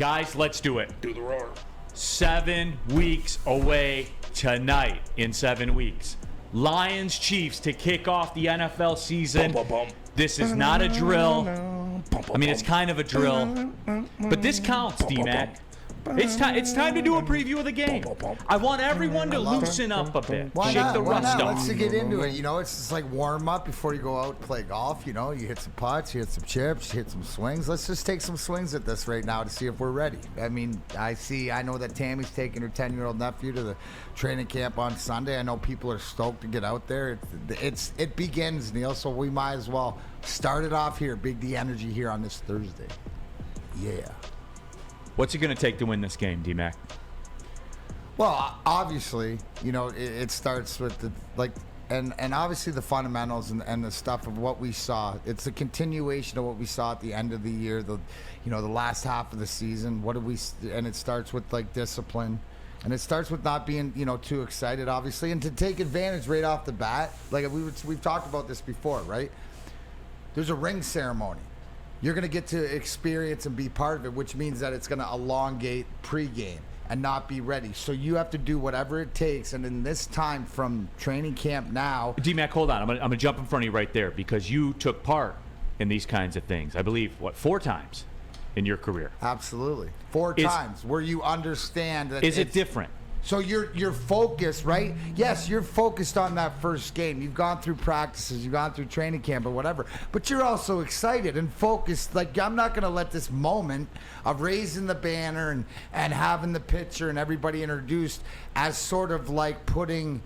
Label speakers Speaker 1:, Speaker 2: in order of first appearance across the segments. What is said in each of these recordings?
Speaker 1: Guys, let's do it.
Speaker 2: Do the roar.
Speaker 1: 7 weeks away tonight in 7 weeks. Lions Chiefs to kick off the NFL season. This is not a drill. I mean, it's kind of a drill. But this counts, D-Mac. It's time to do a preview of the game. I want everyone to loosen up a bit. Shake the rust off.
Speaker 3: Let's get into it. You know, it's just like warm up before you go out and play golf. You know, you hit some putts, you hit some chips, you hit some swings. Let's just take some swings at this right now to see if we're ready. I mean, I know that Tammy's taking her 10-year-old nephew to the training camp on Sunday. I know people are stoked to get out there. It begins, Neil, so we might as well start it off here. Big D energy here on this Thursday. Yeah.
Speaker 1: What's it going to take to win this game, D-Mac?
Speaker 3: Well, obviously, you know, it starts with and obviously the fundamentals and the stuff of what we saw. It's a continuation of what we saw at the end of the year, the last half of the season. And it starts with like discipline, and it starts with not being, too excited, obviously, and to take advantage right off the bat. Like we've talked about this before, right? There's a ring ceremony. You're going to get to experience and be part of it, which means that it's going to elongate pregame and not be ready. So you have to do whatever it takes. And in this time from training camp now...
Speaker 1: D-Mac, hold on. I'm going to jump in front of you right there because you took part in these kinds of things. I believe, 4 times in your career?
Speaker 3: Absolutely. 4 times where you understand that...
Speaker 1: Is it different?
Speaker 3: So you're focused, right? Yes, you're focused on that first game. You've gone through practices, you've gone through training camp or whatever. But you're also excited and focused. Like, I'm not going to let this moment of raising the banner and having the picture and everybody introduced as sort of like putting,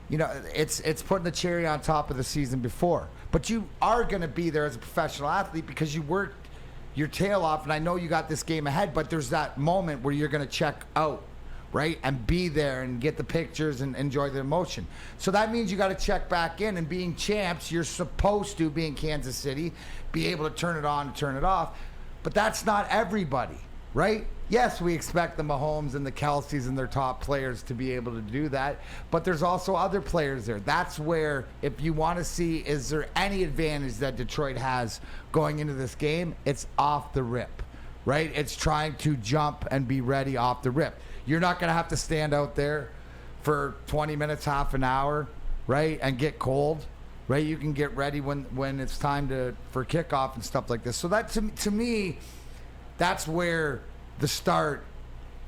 Speaker 3: it's putting the cherry on top of the season before. But you are going to be there as a professional athlete because you worked your tail off. And I know you got this game ahead, but there's that moment where you're going to check out. Right? And be there and get the pictures and enjoy the emotion. So that means you got to check back in, and being champs, you're supposed to be in Kansas City, be able to turn it on and turn it off. But that's not everybody, right? Yes, we expect the Mahomes and the Kelce's and their top players to be able to do that, but there's also other players there. That's where, if you want to see, is there any advantage that Detroit has going into this game, it's off the rip, right? It's trying to jump and be ready off the rip. You're not going to have to stand out there for 20 minutes, half an hour, right, and get cold, right? You can get ready when it's time for kickoff and stuff like this. So that to me, that's where the start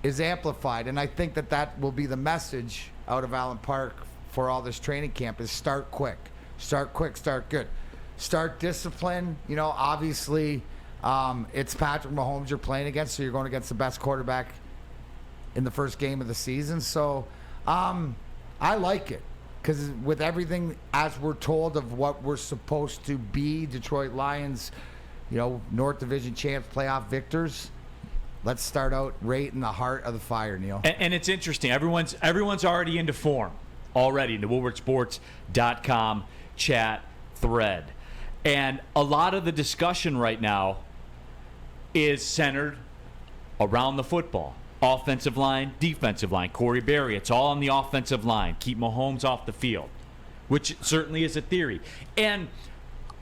Speaker 3: is amplified, and I think that will be the message out of Allen Park for all this training camp is start quick, start good, start discipline. Obviously, it's Patrick Mahomes you're playing against, so you're going against the best quarterback in the first game of the season. So I like it because with everything as we're told of what we're supposed to be, Detroit Lions, North Division champs, playoff victors, let's start out right in the heart of the fire, Neil.
Speaker 1: And it's interesting. Everyone's already into form already in the woodwardsports.com chat thread. And a lot of the discussion right now is centered around the football. Offensive line, defensive line. Corey Berry, it's all on the offensive line. Keep Mahomes off the field, which certainly is a theory. And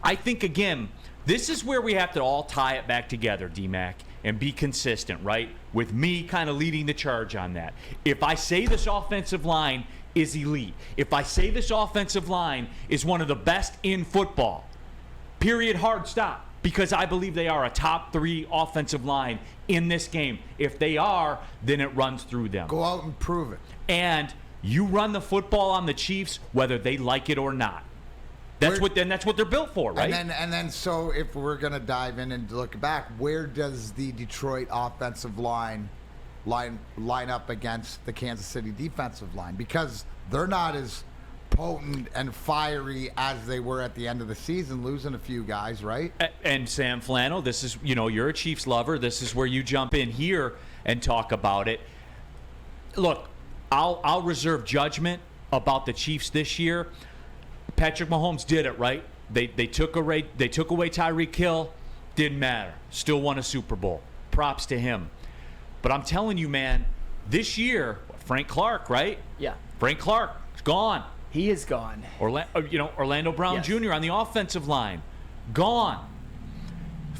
Speaker 1: I think, again, this is where we have to all tie it back together, D-Mac, and be consistent, right? With me kind of leading the charge on that. If I say this offensive line is elite, if I say this offensive line is one of the best in football, period, hard stop. Because I believe they are a top 3 offensive line in this game. If they are, then it runs through them.
Speaker 3: Go out and prove it.
Speaker 1: And you run the football on the Chiefs, whether they like it or not. That's what they're built for, right?
Speaker 3: And then so if we're gonna dive in and look back, where does the Detroit offensive line up against the Kansas City defensive line? Because they're not as potent and fiery as they were at the end of the season, losing a few guys, right?
Speaker 1: And Sam Flannel, this is, you're a Chiefs lover. This is where you jump in here and talk about it. Look, I'll reserve judgment about the Chiefs this year. Patrick Mahomes did it, right? They took away Tyreek Hill, didn't matter. Still won a Super Bowl. Props to him. But I'm telling you, man, this year, Frank Clark, right?
Speaker 4: Yeah.
Speaker 1: Frank Clark is gone.
Speaker 4: He is gone.
Speaker 1: Orlando Brown
Speaker 4: Yes.
Speaker 1: Jr. on the offensive line, gone.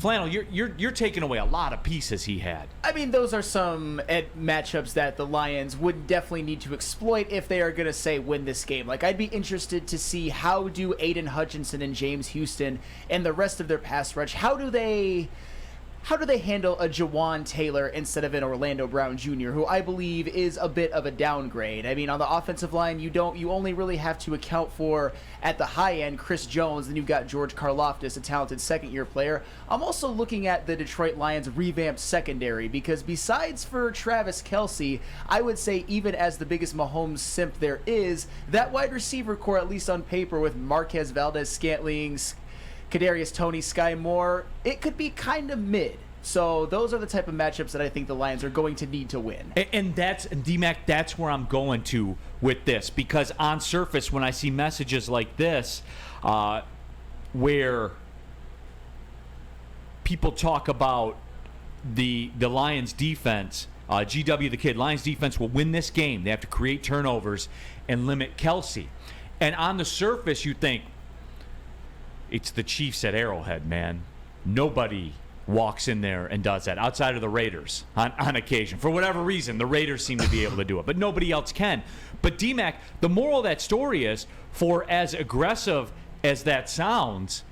Speaker 1: Flannel, you're taking away a lot of pieces he had.
Speaker 2: I mean, those are some matchups that the Lions would definitely need to exploit if they are going to, say, win this game. Like, I'd be interested to see how do Aiden Hutchinson and James Houston and the rest of their pass rush, how do they handle a Jawan Taylor instead of an Orlando Brown Jr., who I believe is a bit of a downgrade? I mean, on the offensive line, you only really have to account for, at the high end, Chris Jones, then you've got George Karlaftis, a talented second-year player. I'm also looking at the Detroit Lions' revamped secondary, because besides for Travis Kelce, I would say even as the biggest Mahomes simp there is, that wide receiver core, at least on paper, with Marquez Valdez-Scantling, Kadarius Toney, Sky Moore, it could be kind of mid. So those are the type of matchups that I think the Lions are going to need to win.
Speaker 1: And D-Mac, that's where I'm going to with this, because on surface, when I see messages like this, where people talk about the Lions defense, GW the Kid, Lions defense will win this game. They have to create turnovers and limit Kelce. And on the surface, you think, it's the Chiefs at Arrowhead, man. Nobody walks in there and does that outside of the Raiders on occasion. For whatever reason, the Raiders seem to be able to do it, but nobody else can. But D-Mac, the moral of that story is, for as aggressive as that sounds,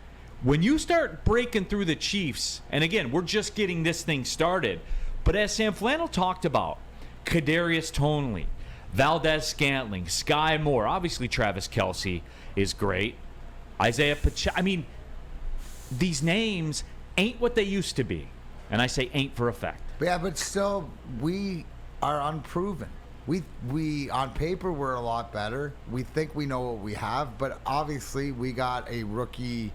Speaker 1: when you start breaking through the Chiefs, and again, we're just getting this thing started, but as Sam Flannel talked about, Kadarius Toney, Valdez-Scantling, Sky Moore, obviously Travis Kelce is great. Isaiah Pacheco. I mean, these names ain't what they used to be. And I say ain't for effect.
Speaker 3: Yeah, but still, we are unproven. We on paper, we're a lot better. We think we know what we have, but obviously we got a rookie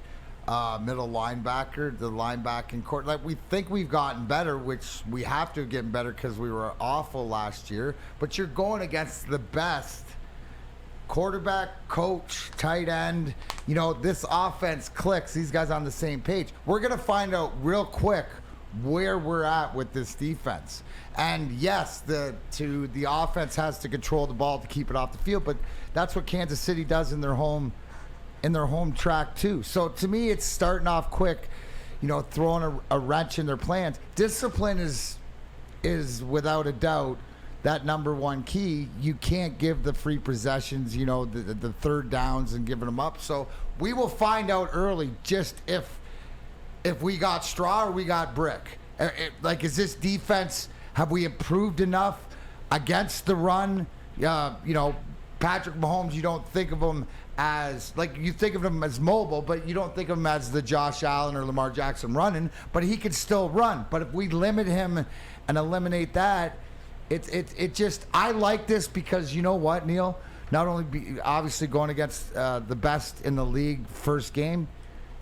Speaker 3: middle linebacker, the linebacking court. Like, we think we've gotten better, which we have to get better because we were awful last year. But you're going against the best quarterback, coach, tight end. You know, this offense clicks. These guys on the same page. We're going to find out real quick where we're at with this defense. And yes, the offense has to control the ball to keep it off the field, but that's what Kansas City does in their home track too. So to me, it's starting off quick, you know, throwing a wrench in their plans. Discipline is without a doubt that number one key. You can't give the free possessions, you know, the third downs and giving them up. So we will find out early just if we got straw or we got brick. Like, is this defense, have we improved enough against the run? You know, Patrick Mahomes, you don't think of him as, like, you think of him as mobile, but you don't think of him as the Josh Allen or Lamar Jackson running, but he could still run. But if we limit him and eliminate that, it just, I like this because, you know what, Neil? Not only obviously going against the best in the league first game,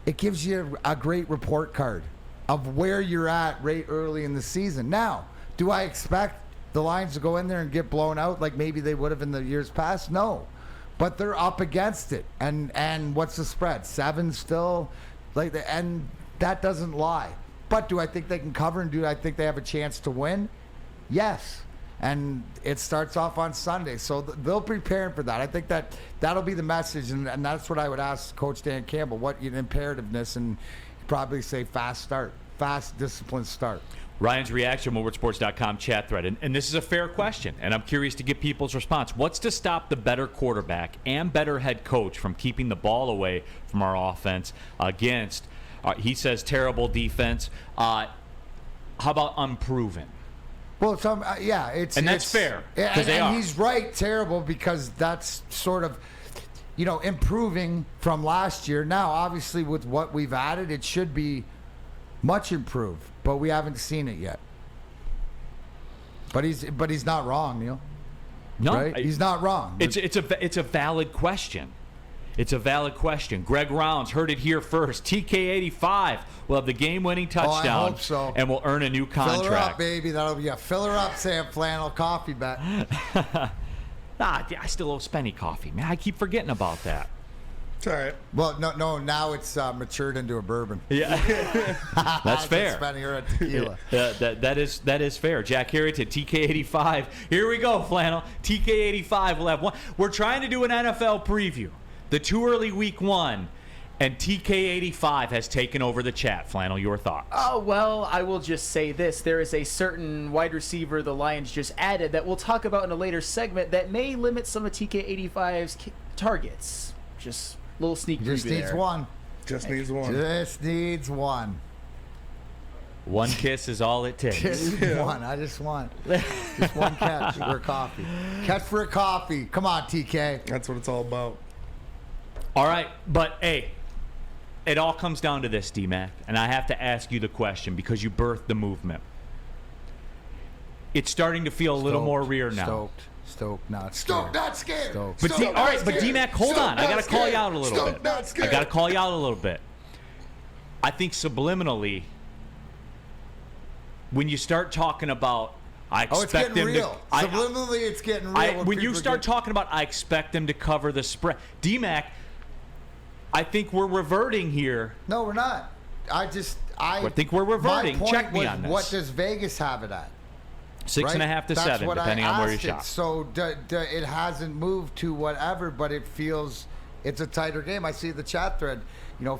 Speaker 3: it gives you a great report card of where you're at right early in the season. Now, do I expect the Lions to go in there and get blown out like maybe they would have in the years past? No. But they're up against it. And what's the spread? 7 still? And that doesn't lie. But do I think they can cover, and do I think they have a chance to win? Yes. And it starts off on Sunday. So they'll prepare for that. I think that'll be the message, and that's what I would ask Coach Dan Campbell, what imperativeness, and probably say fast start, fast, disciplined start.
Speaker 1: Ryan's reaction, WoodwardSports.com chat thread. And this is a fair question, and I'm curious to get people's response. What's to stop the better quarterback and better head coach from keeping the ball away from our offense against, he says, terrible defense? How about unproven?
Speaker 3: Well, that's
Speaker 1: fair.
Speaker 3: And he's right, terrible, because that's sort of, you know, improving from last year. Now, obviously, with what we've added, it should be much improved, but we haven't seen it yet. But he's not wrong, Neil.
Speaker 1: No,
Speaker 3: right? He's not wrong.
Speaker 1: It's a valid question. It's a valid question. Greg Rounds heard it here first. TK85 will have the game-winning touchdown.
Speaker 3: I hope so.
Speaker 1: And will earn a new contract.
Speaker 3: Fill her up, baby. That'll be a fill her up, Sam Flannel coffee bet.
Speaker 1: I still owe Spenny coffee, man. I keep forgetting about that.
Speaker 4: It's all right.
Speaker 3: Well, no. Now it's matured into a bourbon.
Speaker 1: Yeah, that's fair.
Speaker 3: Spenny or a tequila.
Speaker 1: That is fair. Jack Harrington, TK85. Here we go, Flannel. TK85 will have one. We're trying to do an NFL preview. The too early week 1, And TK85 has taken over the chat. Flannel, your thoughts?
Speaker 2: Oh, well, I will just say this. There is a certain wide receiver the Lions just added that we'll talk about in a later segment that may limit some of TK85's targets. Just a little sneak preview
Speaker 3: Just needs
Speaker 2: there.
Speaker 3: one.
Speaker 4: Just needs one.
Speaker 3: Just needs one.
Speaker 1: One kiss is all it takes.
Speaker 3: Just one. I just want just one catch for a coffee. Catch for a coffee. Come on, TK.
Speaker 4: That's what it's all about.
Speaker 1: All right, but hey, it all comes down to this, D-Mac, and I have to ask you the question because you birthed the movement. It's starting to feel a little more real now.
Speaker 3: Stoked, not scared.
Speaker 4: Stoked, not scared.
Speaker 3: Stoked.
Speaker 1: But
Speaker 4: Stoked,
Speaker 1: all right,
Speaker 4: not
Speaker 1: but
Speaker 4: scared.
Speaker 1: D-Mac, hold
Speaker 4: Stoked,
Speaker 1: on. I
Speaker 4: not
Speaker 1: got to call you
Speaker 4: scared.
Speaker 1: out a little
Speaker 4: Stoked,
Speaker 1: bit.
Speaker 4: not scared.
Speaker 1: I got to call you out a little bit. I think subliminally, when you start talking about, I expect
Speaker 3: Oh, it's getting
Speaker 1: them
Speaker 3: real.
Speaker 1: to.
Speaker 3: Subliminally, it's getting real.
Speaker 1: When you start talking about, I expect them to cover the spread. D-Mac, I think we're reverting here.
Speaker 3: No, we're not. I
Speaker 1: think we're reverting.
Speaker 3: My point
Speaker 1: Check me
Speaker 3: was,
Speaker 1: on this.
Speaker 3: what does Vegas have it at?
Speaker 1: 6.5 to
Speaker 3: That's
Speaker 1: 7,
Speaker 3: what
Speaker 1: depending
Speaker 3: I
Speaker 1: on where you
Speaker 3: asked
Speaker 1: shop.
Speaker 3: it. So it hasn't moved to whatever, but it feels it's a tighter game. I see the chat thread.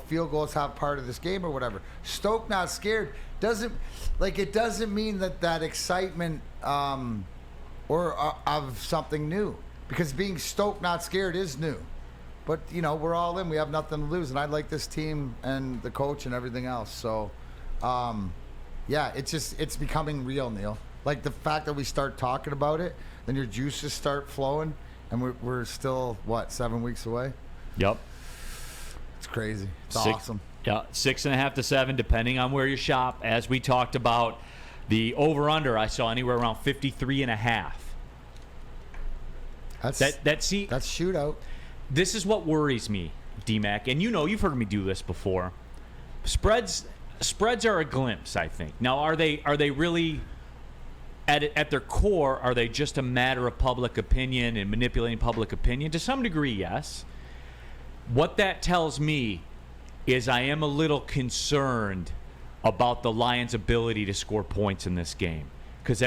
Speaker 3: Field goals have part of this game or whatever. Stoked, not scared. It doesn't mean that excitement of something new, because being stoked, not scared is new. But we're all in. We have nothing to lose, and I like this team and the coach and everything else. So, it's becoming real, Neil. Like the fact that we start talking about it, then your juices start flowing, and we're still 7 weeks away.
Speaker 1: Yep.
Speaker 3: It's crazy. It's awesome.
Speaker 1: Yeah, 6.5 to 7, depending on where you shop. As we talked about, the over/under I saw anywhere around 53.5.
Speaker 3: That's shootout.
Speaker 1: This is what worries me, D-Mac, and you've heard me do this before. Spreads are a glimpse, I think. Now, are they really at their core? Are they just a matter of public opinion and manipulating public opinion? To some degree, yes. What that tells me is I am a little concerned about the Lions' ability to score points in this game, because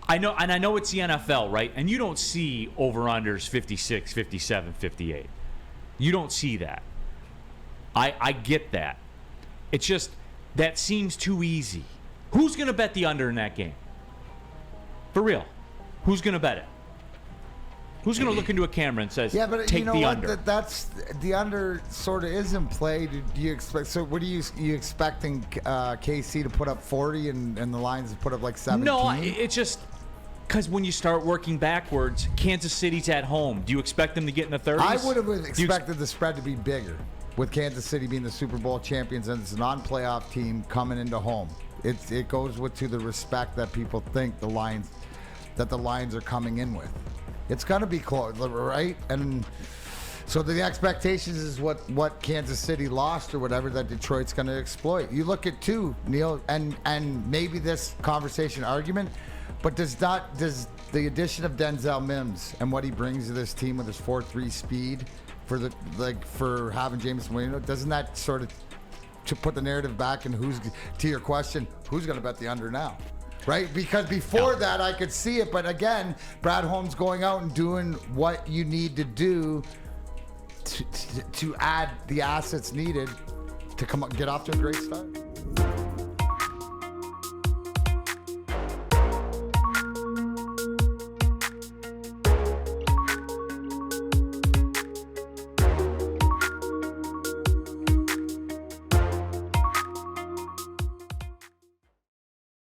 Speaker 1: I know it's the NFL, right? And you don't see over-unders 56, 57, 58. You don't see that. I get that. It's just that seems too easy. Who's going to bet the under in that game? For real. Who's going to bet it? Who's going to look into a camera and says, take the under?
Speaker 3: That's the under sort of is in play. Do you expect? So, what are you expecting? KC to put up 40 and the Lions to put up like 17?
Speaker 1: No, it's just because when you start working backwards, Kansas City's at home. Do you expect them to get in the 30s?
Speaker 3: I would have expected the spread to be bigger, with Kansas City being the Super Bowl champions and it's a non-playoff team coming into home. It goes to the respect that people think the Lions are coming in with. It's going to be close, right? And so the expectations is what Kansas City lost or whatever that Detroit's going to exploit. You look at too, Neil, and maybe this conversation argument, but does the addition of Denzel Mims and what he brings to this team with his 4.3 speed for having James Williams, doesn't that sort of to put the narrative back and to your question, who's going to bet the under now? Right? Because before that, I could see it. But again, Brad Holmes going out and doing what you need to do to add the assets needed to get off to a great start.